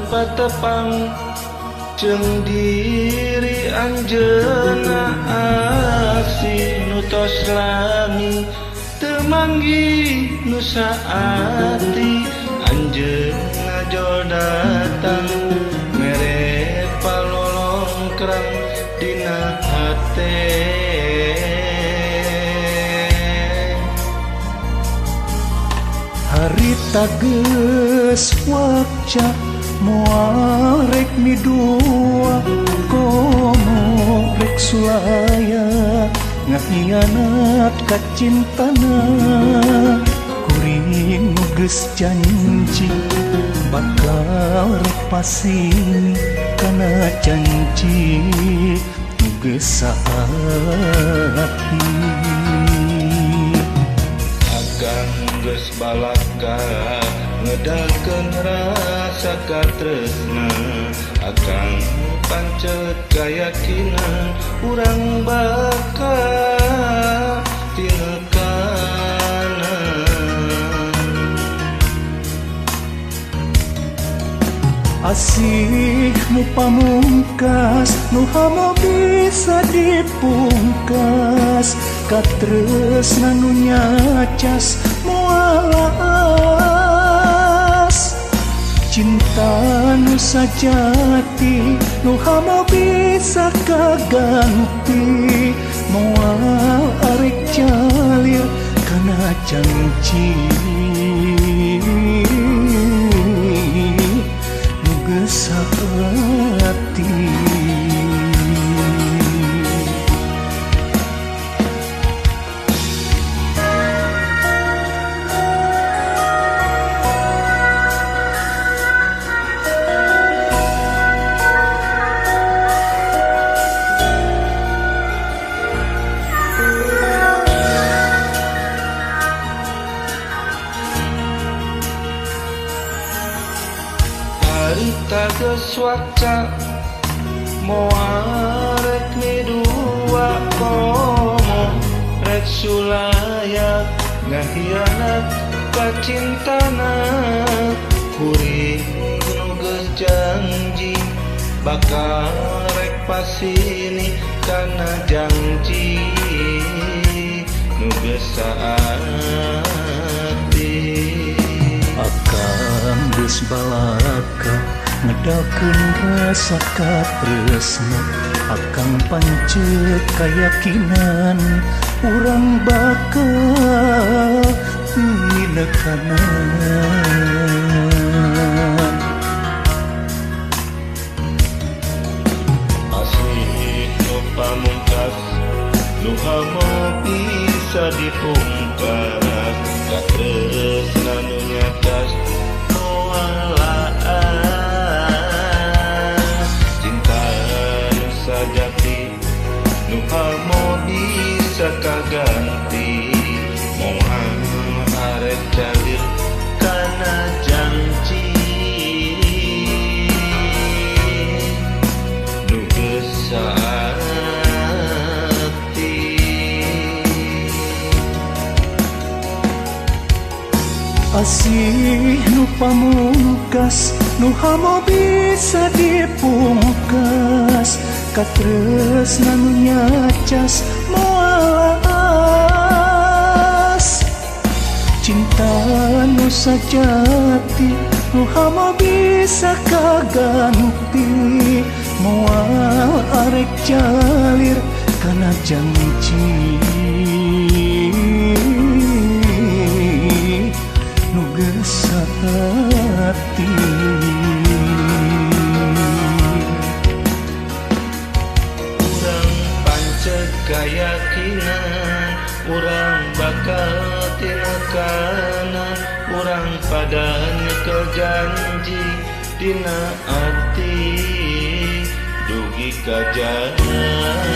patepang jeung diri anjeunna asih nu tos lami teu manggih nu saati anjeunna jol datang mere palolongkrang dina hate. Harita geus wakca moal rek midua komo rek sulaya ngahianat ka cintana kuring nu geus janji bakal rek pasing kana janji nu geus saati. Akang geus balaka ngedalkeun rasa katresna akang pancet kayakinan urang bakal tinekanan. Asih nu pamungkas nu hamo bisa dipungkas katresna nu nyacas mualas cinta nu sajati nu hamo bisa kaganti moal arek calir kana janji nu geus saati. Harita geus wakca moal rek midua komo rek sulaya ngahianat ka cintana kuring nu geus janji bakal rek pasini kana janji nu geus saati. Akang geus balaka ngedalkeun rasa katresna akang pancet kayakinan urang bakal tinekanan. Asih nu pamungkas nu hamo bisa dipungkas katresna nu nyacas mualas cinta nu sajati nu hamo bisa kaganti moal arek calir kana janji nu geus saati. Asih nu pamungkas nu hamo bisa dipungkas katresna nu nyacas mualas cinta nu sajati nu hamo bisa kaganti moal arek calir kana janji nu geus saati. Urang pancet kayakinan urang bakal tinekanan urang padan ke janji dina ati dugi ka janji.